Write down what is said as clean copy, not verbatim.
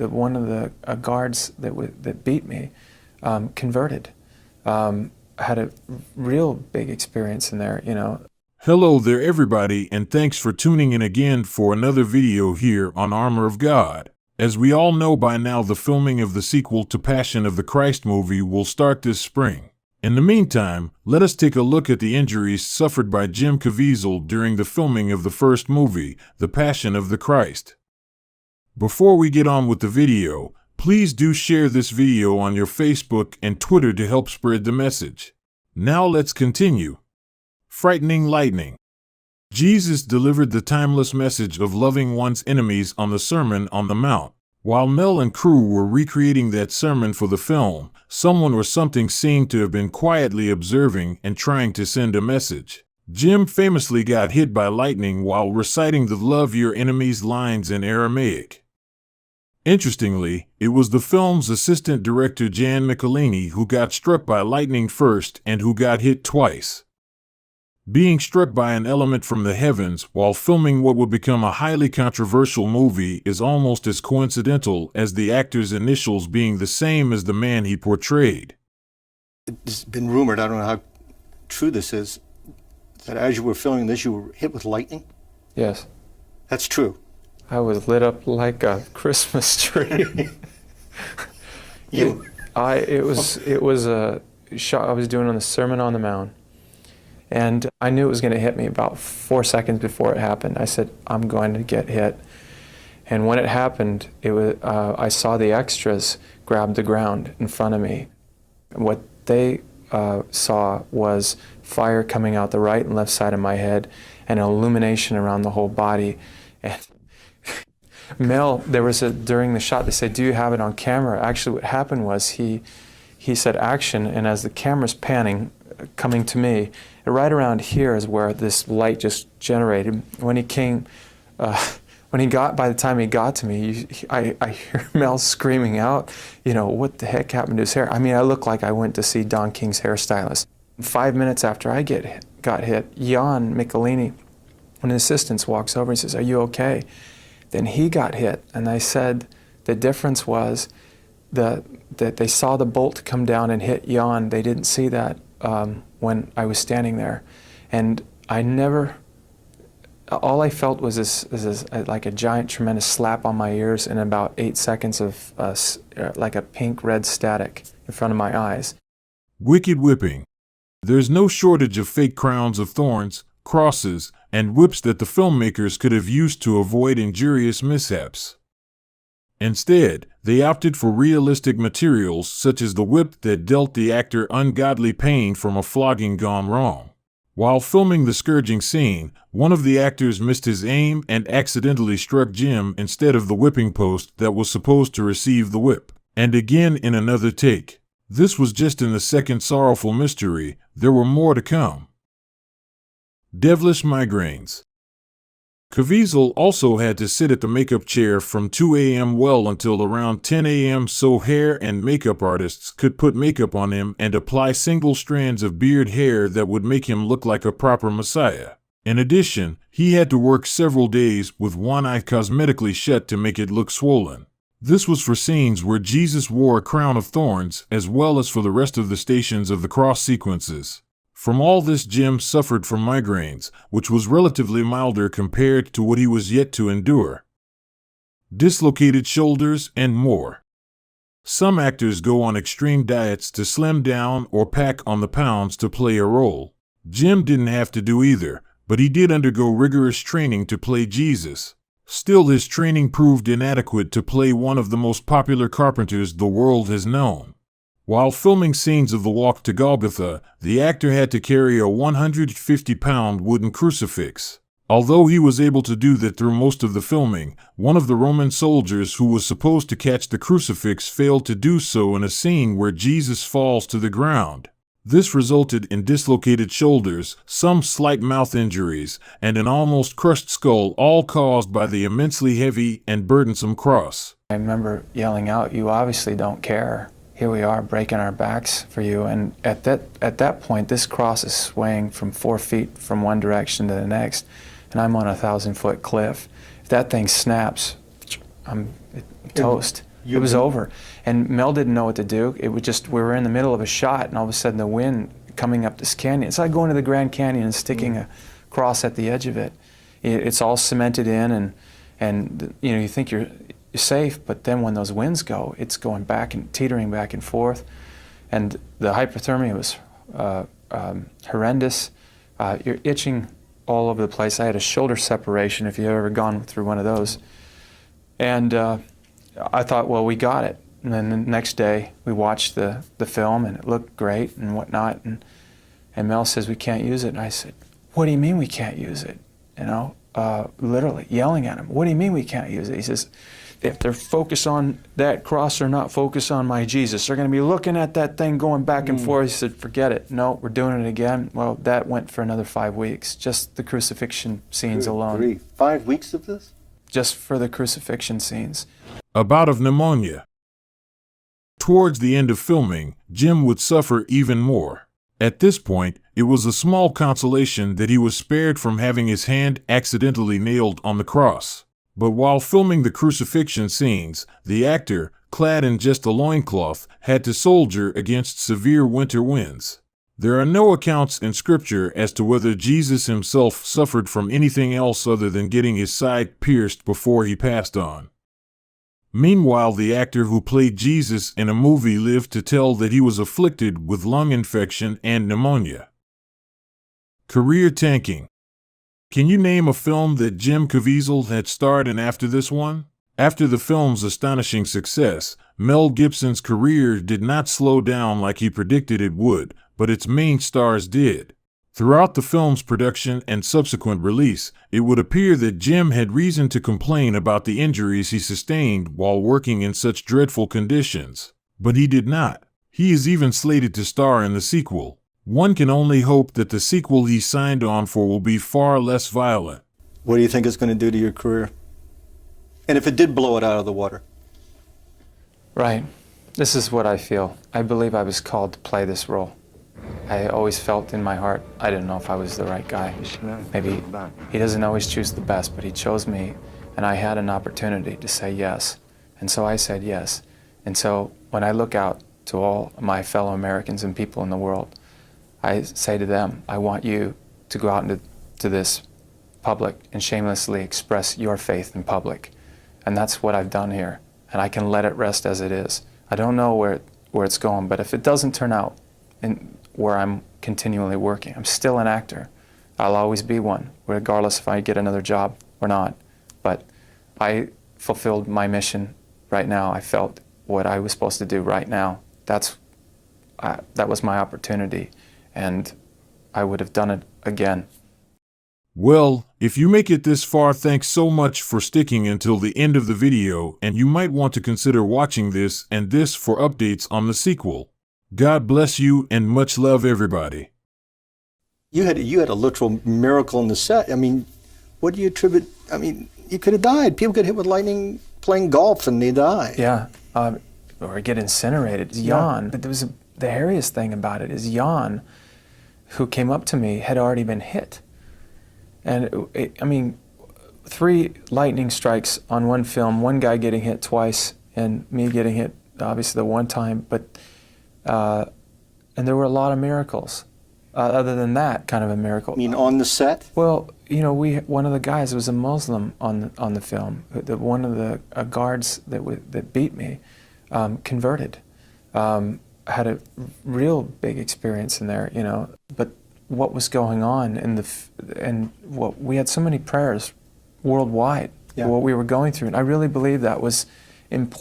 One of the guards that beat me converted. Had a real big experience in there, you know. Hello there everybody, and thanks for tuning in again for another video here on Armor of God. As we all know by now, the filming of the sequel to Passion of the Christ movie will start this spring. In the meantime, let us take a look at the injuries suffered by Jim Caviezel during the filming of the first movie, The Passion of the Christ. Before we get on with the video, please do share this video on your Facebook and Twitter to help spread the message. Now let's continue. Frightening lightning. Jesus delivered the timeless message of loving one's enemies on the Sermon on the Mount. While Mel and crew were recreating that sermon for the film, someone or something seemed to have been quietly observing and trying to send a message. Jim famously got hit by lightning while reciting the "Love Your Enemies" lines in Aramaic. Interestingly, it was the film's assistant director Jan Michelini who got struck by lightning first and who got hit twice. Being struck by an element from the heavens while filming what would become a highly controversial movie is almost as coincidental as the actor's initials being the same as the man he portrayed. It's been rumored, I don't know how true this is, that as you were filming this, you were hit with lightning? Yes. That's true. I was lit up like a Christmas tree. It was a shot I was doing on the Sermon on the Mount. And I knew it was going to hit me about 4 seconds before it happened. I said, I'm going to get hit. And when it happened, I saw the extras grab the ground in front of me. What they saw was fire coming out the right and left side of my head and an illumination around the whole body. And Mel, during the shot, they said, do you have it on camera? Actually, what happened was he said action, and as the camera's panning, coming to me, right around here is where this light just generated. When he came, by the time he got to me, I hear Mel screaming out, you know, what the heck happened to his hair? I mean, I look like I went to see Don King's hairstylist. 5 minutes after I got hit, Jan Michelini, one of the assistants, walks over and says, are you okay? Then he got hit, and I said the difference was that they saw the bolt come down and hit Jan. They didn't see that when I was standing there. And all I felt was this like a giant, tremendous slap on my ears and about 8 seconds of like a pink-red static in front of my eyes. Wicked whipping. There's no shortage of fake crowns of thorns, crosses, and whips that the filmmakers could have used to avoid injurious mishaps. Instead, they opted for realistic materials such as the whip that dealt the actor ungodly pain from a flogging gone wrong. While filming the scourging scene, one of the actors missed his aim and accidentally struck Jim instead of the whipping post that was supposed to receive the whip. And again in another take. This was just in the second sorrowful mystery. There were more to come. Devilish migraines. Caviezel also had to sit at the makeup chair from 2 a.m. well until around 10 a.m. so hair and makeup artists could put makeup on him and apply single strands of beard hair that would make him look like a proper messiah. In addition, he had to work several days with one eye cosmetically shut to make it look swollen. This was for scenes where Jesus wore a crown of thorns as well as for the rest of the Stations of the Cross sequences. From all this, Jim suffered from migraines, which was relatively milder compared to what he was yet to endure. Dislocated shoulders and more. Some actors go on extreme diets to slim down or pack on the pounds to play a role. Jim didn't have to do either, but he did undergo rigorous training to play Jesus. Still, his training proved inadequate to play one of the most popular carpenters the world has known. While filming scenes of the walk to Golgotha, the actor had to carry a 150-pound wooden crucifix. Although he was able to do that through most of the filming, one of the Roman soldiers who was supposed to catch the crucifix failed to do so in a scene where Jesus falls to the ground. This resulted in dislocated shoulders, some slight mouth injuries, and an almost crushed skull, all caused by the immensely heavy and burdensome cross. I remember yelling out, you obviously don't care. Here we are breaking our backs for you. And at that point, this cross is swaying from 4 feet from one direction to the next, and I'm on a 1,000-foot cliff. If that thing snaps, I'm toast. You- It was over. And Mel didn't know what to do. It was just, we were in the middle of a shot, and all of a sudden the wind coming up this canyon. It's like going to the Grand Canyon and sticking a cross at the edge of it. It's all cemented in, and you know, you think you're safe, but then when those winds go, it's going back and teetering back and forth. And the hypothermia was horrendous. You're itching all over the place. I had a shoulder separation, if you've ever gone through one of those. And I thought, well, we got it. And then the next day, we watched the film, and it looked great and whatnot. And Mel says, we can't use it. And I said, what do you mean we can't use it? You know, literally yelling at him. What do you mean we can't use it? He says, if they're focused on that cross, they're not focused on my Jesus. They're going to be looking at that thing going back and forth. He said, forget it. No, we're doing it again. Well, that went for another 5 weeks, just the crucifixion scenes alone. 5 weeks of this? Just for the crucifixion scenes. A bout of pneumonia. Towards the end of filming, Jim would suffer even more. At this point, it was a small consolation that he was spared from having his hand accidentally nailed on the cross. But while filming the crucifixion scenes, the actor, clad in just a loincloth, had to soldier against severe winter winds. There are no accounts in Scripture as to whether Jesus himself suffered from anything else other than getting his side pierced before he passed on. Meanwhile, the actor who played Jesus in a movie lived to tell that he was afflicted with lung infection and pneumonia. Career tanking. Can you name a film that Jim Caviezel had starred in after this one? After the film's astonishing success, Mel Gibson's career did not slow down like he predicted it would, but its main stars did. Throughout the film's production and subsequent release, it would appear that Jim had reason to complain about the injuries he sustained while working in such dreadful conditions. But he did not. He is even slated to star in the sequel. One can only hope that the sequel he signed on for will be far less violent. What do you think it's going to do to your career? And if it did blow it out of the water? Right. This is what I feel. I believe I was called to play this role. I always felt in my heart, I didn't know if I was the right guy. Maybe he doesn't always choose the best, but he chose me, and I had an opportunity to say yes. And so I said yes. And so when I look out to all my fellow Americans and people in the world, I say to them, I want you to go out into this public and shamelessly express your faith in public. And that's what I've done here. And I can let it rest as it is. I don't know where it's going, but if it doesn't turn out where I'm continually working, I'm still an actor. I'll always be one, regardless if I get another job or not. But I fulfilled my mission right now. I felt what I was supposed to do right now. That was my opportunity, and I would have done it again. Well, if you make it this far, thanks so much for sticking until the end of the video, and you might want to consider watching this and this for updates on the sequel. God bless you and much love, everybody. You had a literal miracle in the set. I mean, what do you attribute? I mean, you could have died. People get hit with lightning playing golf and they die. Yeah, or get incinerated. Jan, but the hairiest thing about it is Jan, who came up to me, had already been hit. And I mean, 3 lightning strikes on one film, one guy getting hit twice and me getting hit obviously the one time, but and there were a lot of miracles. Other than that, kind of a miracle. I mean, on the set? Well, you know, one of the guys was a Muslim on the film. One of the guards that beat me converted. Had a real big experience in there, you know. But what was going on we had so many prayers worldwide for what we were going through, and I really believe that was important.